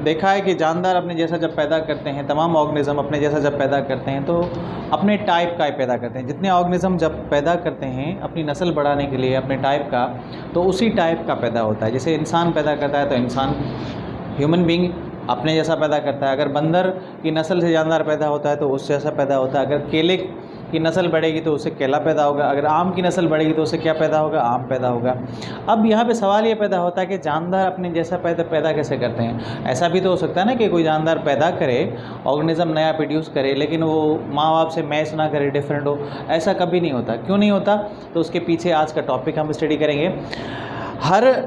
देखा है कि जानदार अपने जैसा जब पैदा करते हैं, तमाम ऑर्गेनिज्म अपने जैसा जब पैदा करते हैं तो अपने टाइप का ही पैदा करते हैं। जितने ऑर्गेनिज्म जब पैदा करते हैं अपनी नस्ल बढ़ाने के लिए अपने टाइप का, तो उसी टाइप का पैदा होता है। जैसे इंसान पैदा करता है तो इंसान ह्यूमन बीइंग अपने जैसा पैदा करता है। अगर बंदर की नस्ल से जानदार पैदा होता है तो उससे जैसा पैदा होता है। अगर केले की नस्ल बढ़ेगी तो उससे केला पैदा होगा। अगर आम की नस्ल बढ़ेगी तो उससे क्या पैदा होगा? आम पैदा होगा। अब यहाँ पे सवाल ये पैदा होता है कि जानदार अपने जैसा पैदा कैसे करते हैं? ऐसा भी तो हो सकता है ना कि कोई जानदार पैदा करे, ऑर्गेनिज्म नया प्रोड्यूस करे, लेकिन वो माँ बाप से मैच ना करे, डिफरेंट हो। ऐसा कभी नहीं होता। क्यों नहीं होता? तो उसके पीछे आज का टॉपिक हम स्टडी करेंगे।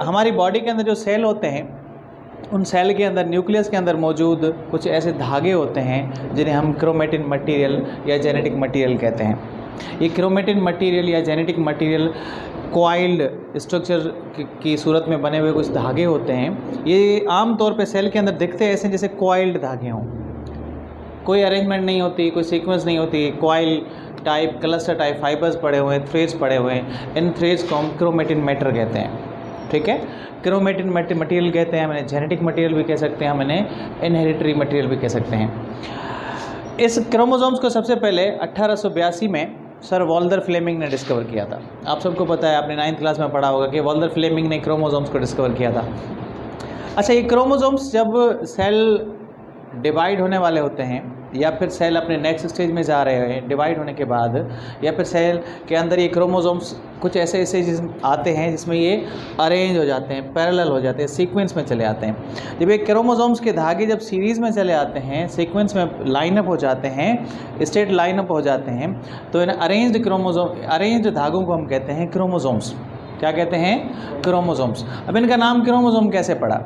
हमारी बॉडी के अंदर जो सेल होते हैं, उन सेल के अंदर न्यूक्लियस के अंदर मौजूद कुछ ऐसे धागे होते हैं जिन्हें हम क्रोमेटिन मटेरियल या जेनेटिक मटेरियल कहते हैं। ये क्रोमेटिन मटेरियल या जेनेटिक मटेरियल कॉइल्ड स्ट्रक्चर की सूरत में बने हुए कुछ धागे होते हैं। ये आम तौर पे सेल के अंदर दिखते ऐसे जैसे कॉइल्ड धागे हों। कोई अरेंजमेंट नहीं होती, कोई सीक्वेंस नहीं होती। Coil type, cluster type fibres पड़े हुए हैं, थ्रेड्स पड़े हुए हैं। इन थ्रेड्स को हम क्रोमेटिन मैटर कहते हैं। ठीक है, क्रोमेटिन मटेरियल कहते हैं, मैंने जेनेटिक मटेरियल भी कह सकते हैं, मैंने इनहेरिटरी मटेरियल भी कह सकते हैं। इस क्रोमोसोम्स को सबसे पहले 1882 में सर वॉल्टर फ्लेमिंग ने डिस्कवर किया था। आप सबको पता है, आपने 9th क्लास में पढ़ा होगा कि वॉल्टर फ्लेमिंग ने क्रोमोसोम्स को डिस्कवर किया था। अच्छा, ये क्रोमोसोम्स जब सेल डिवाइड होने वाले होते हैं या फिर सेल अपने नेक्स्ट स्टेज में जा रहे हैं डिवाइड होने के बाद, या फिर सेल के अंदर ये क्रोमोसोम्स कुछ ऐसे आते हैं जिसमें ये अरेंज हो जाते हैं, पैरेलल हो जाते हैं, सीक्वेंस में चले आते हैं। जब ये क्रोमोसोम्स के धागे जब सीरीज़ में चले आते हैं, सीक्वेंस में लाइनअप हो जाते हैं, स्टेट लाइनअप हो जाते हैं, तो इन अरेंज्ड धागों को हम कहते हैं क्रोमोसोम्स। क्या कहते हैं? क्रोमोसोम्स। अब इनका नाम क्रोमोसोम कैसे पड़ा?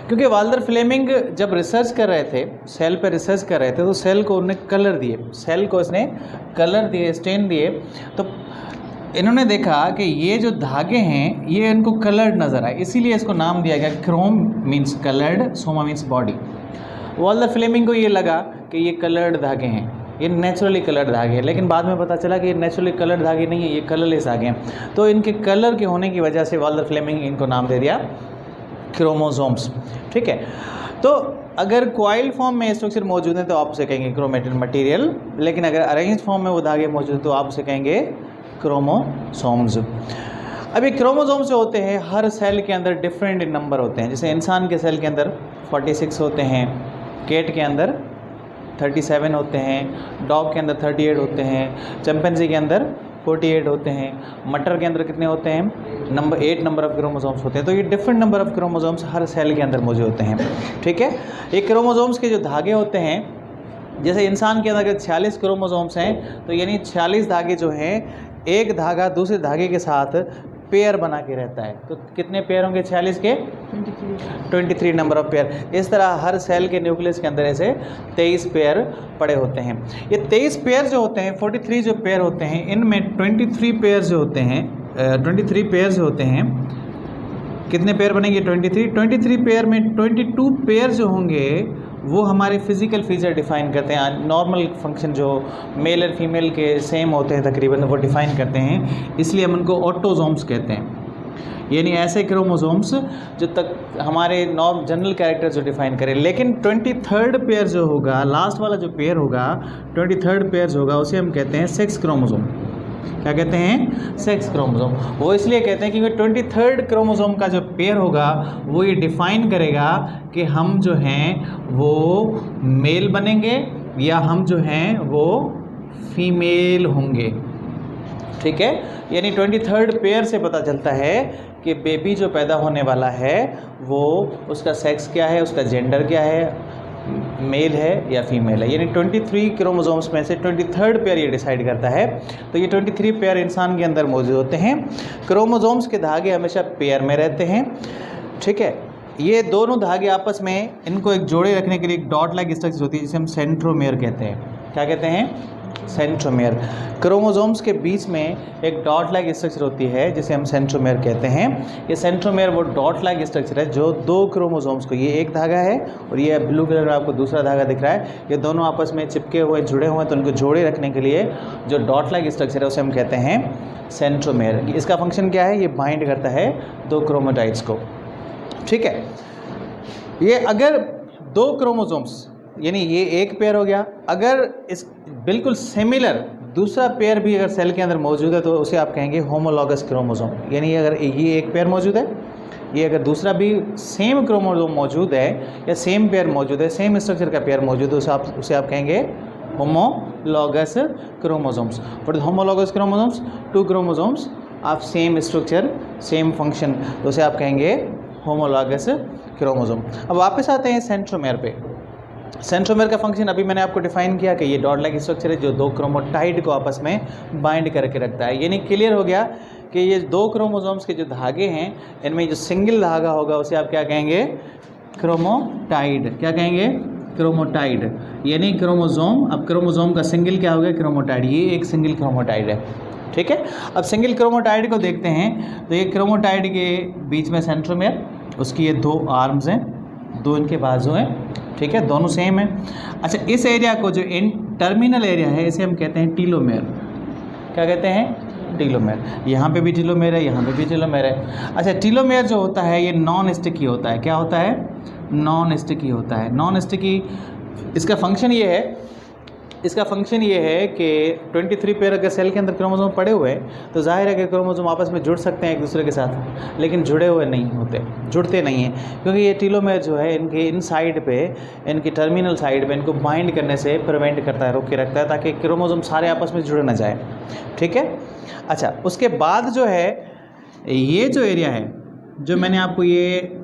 क्योंकि वॉल्टर फ्लेमिंग जब रिसर्च कर रहे थे, सेल पे रिसर्च कर रहे थे, तो सेल को उन्होंने कलर दिए, सेल को इसने कलर दिए, स्टेन दिए। तो इन्होंने देखा कि ये जो धागे हैं ये इनको कलर्ड नज़र आए, इसीलिए इसको नाम दिया गया। Chrome means coloured, soma means body. Walther Flemming को ये लगा कि ये कलर्ड धागे हैं, ये नेचुरली कलर्ड धागे हैं, लेकिन बाद में पता चला कि ये नेचुरली कलर्ड धागे नहीं है, ये कलरलेस धागे हैं। तो इनके कलर के होने की वजह से वॉल्टर फ्लेमिंग इनको नाम दे दिया क्रोमोसोम्स। ठीक है, तो अगर कॉइल फॉर्म में स्ट्रक्चर मौजूद है तो आप उसे कहेंगे क्रोमेटिन मटेरियल, लेकिन अगर अरेंज फॉर्म में वो धागे मौजूद तो आप उसे कहेंगे क्रोमोसोम्स। अभी क्रोमोसोम्स जो होते हैं हर सेल के अंदर डिफरेंट नंबर होते हैं। जैसे इंसान के सेल के अंदर 46 होते हैं, कैट के अंदर 37 होते हैं, डॉग के अंदर 38 होते हैं, चिंपैंजी के अंदर 48 होते हैं, मटर के अंदर कितने होते हैं? 8 नंबर ऑफ क्रोमोसोम्स होते हैं। तो ये डिफरेंट नंबर ऑफ क्रोमोसोम्स हर सेल के अंदर मौजूद होते हैं। ठीक है, ये क्रोमोसोम्स के जो धागे होते हैं, जैसे इंसान के अंदर अगर 46 क्रोमोसोम्स हैं तो यानी 46 धागे जो हैं, एक धागा दूसरे धागे के साथ पेयर बना के रहता है। तो कितने पेयर होंगे 46 के? 23 नंबर ऑफ पेयर। इस तरह हर सेल के न्यूक्लियस के अंदर ऐसे 23 पेयर पड़े होते हैं। ये 23 पेयर जो होते हैं, 43 जो पेयर होते हैं, इनमें 23 पेयर जो होते हैं, 23 पेयर जो होते हैं, कितने पेयर बनेंगे? 23 पेयर में 22 पेयर जो होंगे वो हमारे फिजिकल फीचर डिफ़ाइन करते हैं। नॉर्मल फंक्शन जो मेल और फीमेल के सेम होते हैं तकरीबन, वो डिफ़ाइन करते हैं, इसलिए हम उनको ऑटोसोम्स कहते हैं। यानी ऐसे क्रोमोसोम्स जो तक हमारे जनरल कैरेक्टर जो डिफ़ाइन करें। लेकिन 23rd पेयर जो होगा, लास्ट वाला जो पेयर होगा, 23rd पेयर जो होगा, उसे हम कहते हैं सेक्स क्रोमोसोम। क्या कहते हैं? Sex chromosome. वो इसलिए कहते हैं क्योंकि 23rd क्रोमोसोम का जो पेयर होगा वो ये डिफ़ाइन करेगा कि हम जो हैं वो मेल बनेंगे या हम जो हैं वो फीमेल होंगे। ठीक है, यानी 23rd पेयर से पता चलता है कि बेबी जो पैदा होने वाला है वो उसका सेक्स क्या है, उसका जेंडर क्या है, मेल है या फीमेल है। यानी 23 क्रोमोसोम्स में से 23rd पेयर ये डिसाइड करता है। तो ये 23 पेयर इंसान के अंदर मौजूद होते हैं। क्रोमोसोम्स के धागे हमेशा पेयर में रहते हैं। ठीक है, ये दोनों धागे आपस में, इनको एक जोड़े रखने के लिए एक डॉट लाइक स्ट्रक्चर होती है जिसे हम सेंट्रोमेयर कहते हैं। क्या कहते हैं? सेंट्रोमेयर। क्रोमोसोम्स के बीच में एक डॉट लाइक स्ट्रक्चर होती है जिसे हम सेंट्रोमेयर कहते हैं। ये सेंट्रोमेयर वो डॉट लाइक स्ट्रक्चर है जो दो क्रोमोसोम्स को, ये एक धागा है और ये ब्लू कलर में आपको दूसरा धागा दिख रहा है, ये दोनों आपस में चिपके हुए जुड़े हुए हैं, तो उनको जोड़े रखने के लिए जो डॉट लाइक स्ट्रक्चर है उसे हम कहते हैं सेंट्रोमेयर। इसका फंक्शन क्या है? ये बाइंड करता है दो क्रोमेटाइड्स को। ठीक है, ये अगर 2 क्रोमोसोम्स, यानी ये एक पेयर हो गया, अगर इस बिल्कुल सिमिलर दूसरा पेयर भी अगर सेल के अंदर मौजूद है तो उसे आप कहेंगे होमोलॉगस क्रोमोसोम। यानी अगर ये एक पेयर मौजूद है, ये अगर दूसरा भी सेम क्रोमोसोम मौजूद है या सेम पेयर मौजूद है, सेम स्ट्रक्चर का पेयर मौजूद है, उसे आप कहेंगे homologous chromosomes. What is homologous chromosomes? 2 chromosomes of same structure same function, तो उसे आप कहेंगे होमोलॉगस क्रोमोसोम। अब वापस आते हैं सेंट्रोमेयर पे। सेंट्रोमेयर का फंक्शन अभी मैंने आपको डिफाइन किया कि ये डॉट लाइक स्ट्रक्चर है जो 2 क्रोमोटाइड को आपस में बाइंड करके रखता है। यानी क्लियर हो गया कि ये 2 क्रोमोसोम्स के जो धागे हैं, इनमें जो सिंगल धागा होगा उसे आप क्या कहेंगे? क्रोमोटाइड। क्या कहेंगे? क्रोमोटाइड। यानी क्रोमोसोम, अब क्रोमोसोम का सिंगल क्या हो गया? क्रोमोटाइड। ये एक सिंगल क्रोमोटाइड है, ठीक है। अब सिंगल क्रोमोटाइड को देखते हैं तो ये क्रोमोटाइड के बीच में सेंट्रोमेयर, उसकी ये 2 आर्म्स हैं, 2 इनके बाजू हैं, ठीक है, दोनों सेम है। अच्छा, इस एरिया को जो इन टर्मिनल एरिया है इसे हम कहते हैं टीलोमेयर। क्या कहते हैं? टीलोमेयर। यहाँ पे भी टीलोमेयर है, यहाँ पे भी टीलोमेयर है। अच्छा, टीलोमेयर जो होता है ये नॉन स्टिकी होता है। क्या होता है? नॉन स्टिकी होता है। नॉन स्टिकी, इसका फंक्शन ये है कि 23 पेयर अगर सेल के अंदर क्रोमोसोम पड़े हुए हैं तो जाहिर है कि क्रोमोसोम आपस में जुड़ सकते हैं एक दूसरे के साथ, लेकिन जुड़े हुए नहीं होते, जुड़ते नहीं हैं, क्योंकि ये टीलोमेयर जो है इनके इन साइड पे, इनकी टर्मिनल साइड पे इनको बाइंड करने से प्रिवेंट करता है, रोक के रखता है, ताकि क्रोमोसोम सारे आपस में जुड़ ना जाए, ठीक है। अच्छा, उसके बाद जो है ये जो एरिया है, जो मैंने आपको ये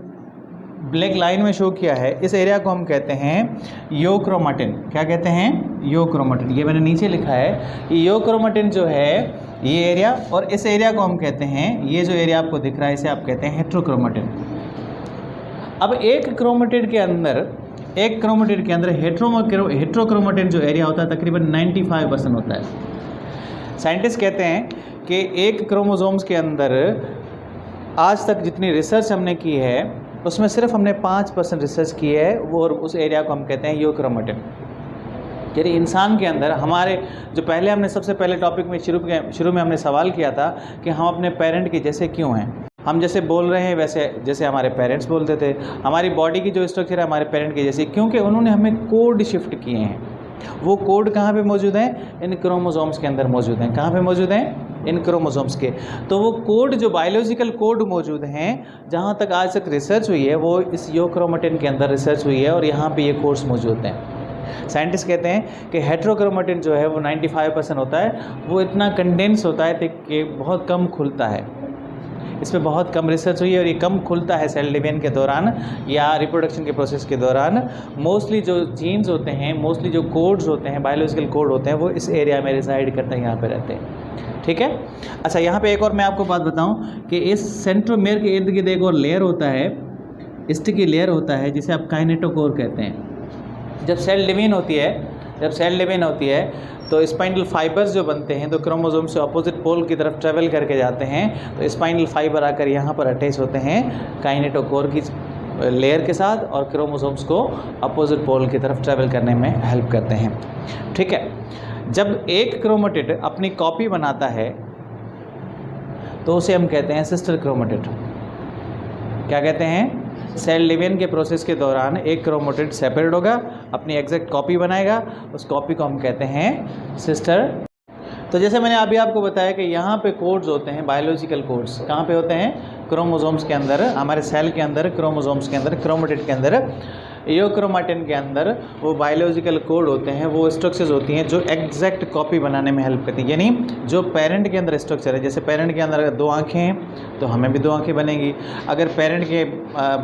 ब्लैक लाइन में शो किया है, इस एरिया को हम कहते हैं यूक्रोमाटिन। क्या कहते हैं? यूक्रोमाटिन। ये मैंने नीचे लिखा है, यूक्रोमाटिन जो है ये एरिया, और इस एरिया को हम कहते हैं, ये जो एरिया आपको दिख रहा है इसे आप कहते हैं हेट्रोक्रोमाटिन। अब एक क्रोमेटिड के अंदर हेट्रोक्रोमाटिन जो एरिया होता है तकरीबन 95% होता है। साइंटिस्ट कहते हैं कि एक क्रोमोसोम्स के अंदर आज तक जितनी रिसर्च हमने की है उसमें सिर्फ हमने 5% रिसर्च की है, वो, और उस एरिया को हम कहते हैं यूक्रोमाटिन। यानी इंसान के अंदर हमारे जो पहले हमने सबसे पहले टॉपिक में शुरू में हमने सवाल किया था कि हम अपने पेरेंट के जैसे क्यों हैं, हम जैसे बोल रहे हैं वैसे जैसे हमारे पेरेंट्स बोलते थे, हमारी बॉडी की जो स्ट्रक्चर है हमारे पेरेंट के जैसे, क्योंकि उन्होंने हमें कोड शिफ्ट किए हैं। वो कोड कहाँ पे मौजूद हैं? इन क्रोमोसोम्स के अंदर मौजूद हैं। कहाँ पे मौजूद हैं? इन क्रोमोसोम्स के। तो वो कोड जो बायोलॉजिकल कोड मौजूद हैं, जहाँ तक आज तक रिसर्च हुई है वो इस यूक्रोमाटिन के अंदर रिसर्च हुई है, और यहाँ पे ये कोड्स मौजूद हैं। साइंटिस्ट कहते हैं कि हेट्रोक्रोमाटिन जो है वो 95% होता है, वो इतना कंडेंस होता है कि बहुत कम खुलता है। इस पर बहुत कम रिसर्च हुई है और ये कम खुलता है सेल डिवीजन के दौरान या रिप्रोडक्शन के प्रोसेस के दौरान। मोस्टली जो जीन्स होते हैं, मोस्टली जो कोड्स होते हैं, बायोलॉजिकल कोड होते हैं, वो इस एरिया में रिसाइड करते हैं, यहाँ पे रहते हैं, ठीक है। अच्छा, यहाँ पे एक और मैं आपको बात बताऊँ कि इस सेंट्रोमेयर के इर्द गिर्द एक और लेयर होता है, स्टिकी लेयर होता है, जिसे आप काइनेटोकोर कहते हैं। जब सेल डिवीजन होती है तो स्पाइनल फाइबर्स जो बनते हैं तो क्रोमोसोम से अपोजिट पोल की तरफ ट्रेवल करके जाते हैं, तो स्पाइनल फाइबर आकर यहाँ पर अटैच होते हैं काइनेटोकोर की लेयर के साथ, और क्रोमोसोम्स को अपोजिट पोल की तरफ ट्रेवल करने में हेल्प करते हैं, ठीक है। जब एक क्रोमेटिड अपनी कॉपी बनाता है तो उसे हम कहते हैं सिस्टर क्रोमेटिड। क्या कहते हैं? सेल डिवीजन के प्रोसेस के दौरान एक क्रोमेटिड सेपरेट होगा, अपनी एग्जैक्ट कॉपी बनाएगा, उस कॉपी को हम कहते हैं सिस्टर। तो जैसे मैंने अभी आपको बताया कि यहाँ पे कोड्स होते हैं, बायोलॉजिकल कोड्स कहाँ पे होते हैं? क्रोमोसोम्स के अंदर, हमारे सेल के अंदर, क्रोमोसोम्स के अंदर, क्रोमेटिड के अंदर, यूक्रोमाटिन के अंदर वो बायोलॉजिकल कोड होते हैं, वो स्ट्रक्चर्स होती हैं जो एग्जैक्ट कॉपी बनाने में हेल्प करती है। यानी जो पेरेंट के अंदर स्ट्रक्चर है, जैसे पेरेंट के अंदर अगर 2 आँखें हैं तो हमें भी 2 आँखें बनेंगी, अगर पेरेंट के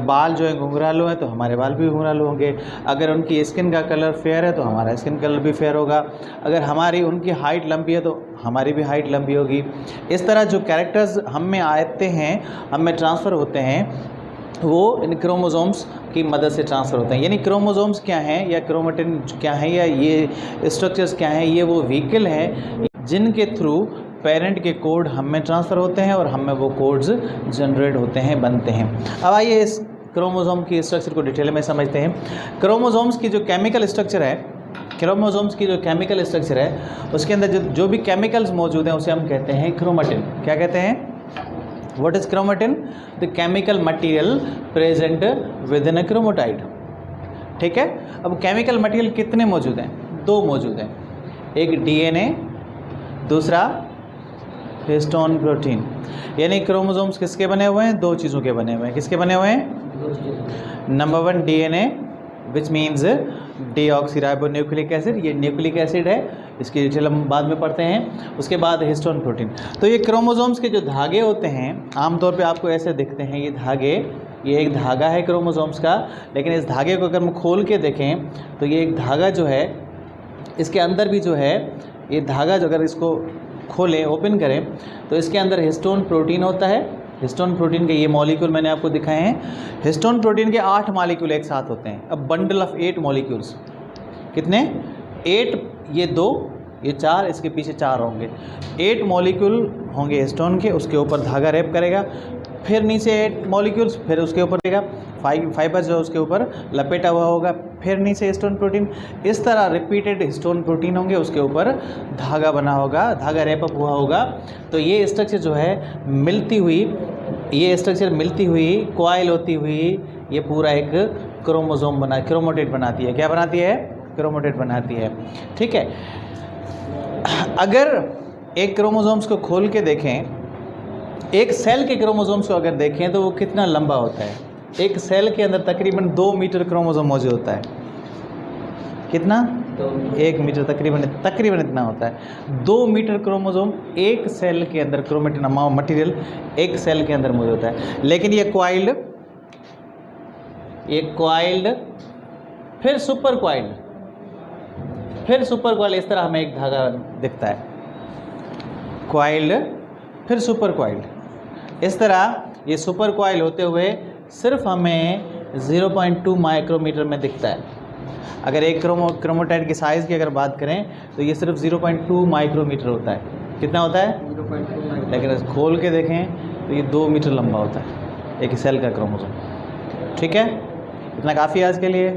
बाल जो है घुंघरालू हैं तो हमारे बाल भी घुंघरालू होंगे, अगर उनकी स्किन का कलर फेयर है तो हमारा स्किन कलर भी फेयर होगा, अगर उनकी हाइट लंबी है तो हमारी भी हाइट लंबी होगी। इस तरह जो कैरेक्टर्स हम में आते हैं, हम में ट्रांसफ़र होते हैं, वो इन क्रोमोसोम्स की मदद से ट्रांसफ़र होते हैं। यानी क्रोमोसोम्स क्या हैं या क्रोमेटिन क्या है या ये स्ट्रक्चर्स क्या हैं, ये वो व्हीकल हैं जिनके थ्रू पेरेंट के कोड हम में ट्रांसफ़र होते हैं और हम में वो कोड्स जनरेट होते हैं, बनते हैं। अब आइए इस क्रोमोसोम की स्ट्रक्चर को डिटेल में समझते हैं। क्रोमोसोम्स की जो केमिकल स्ट्रक्चर है, उसके अंदर जो भी केमिकल्स मौजूद हैं उसे हम कहते हैं क्रोमेटिन। क्या कहते हैं? What is chromatin? The chemical material present within a chromatide. ठीक है। अब केमिकल मटेरियल कितने मौजूद हैं? 2 मौजूद हैं, एक डीएनए, दूसरा हिस्टोन प्रोटीन। यानी क्रोमोसोम्स किसके बने हुए हैं? 2 चीज़ों के बने हुए हैं। किसके बने हुए हैं? Number 1 DNA which means deoxyribonucleic acid, ये न्यूक्लिक एसिड है, इसकी डिटेल हम बाद में पढ़ते हैं। उसके बाद हिस्टोन प्रोटीन। तो ये क्रोमोसोम्स के जो धागे होते हैं आमतौर पे आपको ऐसे दिखते हैं, ये धागे, ये एक धागा है क्रोमोसोम्स का, लेकिन इस धागे को अगर हम खोल के देखें तो ये एक धागा जो है, इसके अंदर भी जो है ये धागा, जो अगर इसको खोलें, ओपन करें, तो इसके अंदर हिस्टोन प्रोटीन होता है। हिस्टोन प्रोटीन के ये मॉलिक्यूल मैंने आपको दिखाए हैं। हिस्टोन प्रोटीन के 8 मॉलिक्यूल एक साथ होते हैं। अब बंडल ऑफ 8 मॉलिक्यूल्स, कितने? 8, ये 2, ये 4, इसके पीछे 4 होंगे। 8 मॉलिक्यूल होंगे हिस्टोन के, उसके ऊपर धागा रैप करेगा, फिर नीचे 8 मॉलिक्यूल्स, फिर उसके ऊपर देगा फाइबर जो उसके ऊपर लपेटा हुआ होगा, फिर नीचे हिस्टोन प्रोटीन। इस तरह रिपीटेड हिस्टोन प्रोटीन होंगे, उसके ऊपर धागा बना होगा, धागा रैप अप हुआ होगा। तो ये स्ट्रक्चर जो है मिलती हुई, ये स्ट्रक्चर मिलती हुई, कॉइल होती हुई, ये पूरा एक क्रोमोसोम बना, क्रोमोटेड बनाती है। क्या बनाती है? क्रोमोटेड बनाती है। ठीक है। अगर एक क्रोमोसोम्स को खोल के देखें, एक सेल के क्रोमोसोम्स को अगर देखें तो वो कितना लंबा होता है? एक सेल के अंदर तकरीबन 2 मीटर क्रोमोसोम मौजूद होता है। कितना? 1 मीटर, तकरीबन इतना होता है। 2 मीटर क्रोमोसोम एक सेल के अंदर, क्रोमेटिन मटेरियल एक सेल के अंदर मौजूद होता है। लेकिन ये क्वाइल्ड, फिर सुपर क्वाइल्ड, फिर सुपर क्वाइल्ड, इस तरह हमें एक धागा दिखता है। क्वाइल्ड, फिर सुपर क्वाइल्ड, इस तरह ये सुपर क्वाइल होते हुए सिर्फ हमें 0.2 माइक्रोमीटर में दिखता है। अगर एक क्रोमोटाइड की साइज़ की अगर बात करें तो ये सिर्फ 0.2 माइक्रोमीटर होता है। कितना होता है? 0.2। लेकिन खोल के देखें तो ये 2 मीटर लंबा होता है, एक सेल का क्रोमोसोम। ठीक है, इतना काफ़ी है आज के लिए।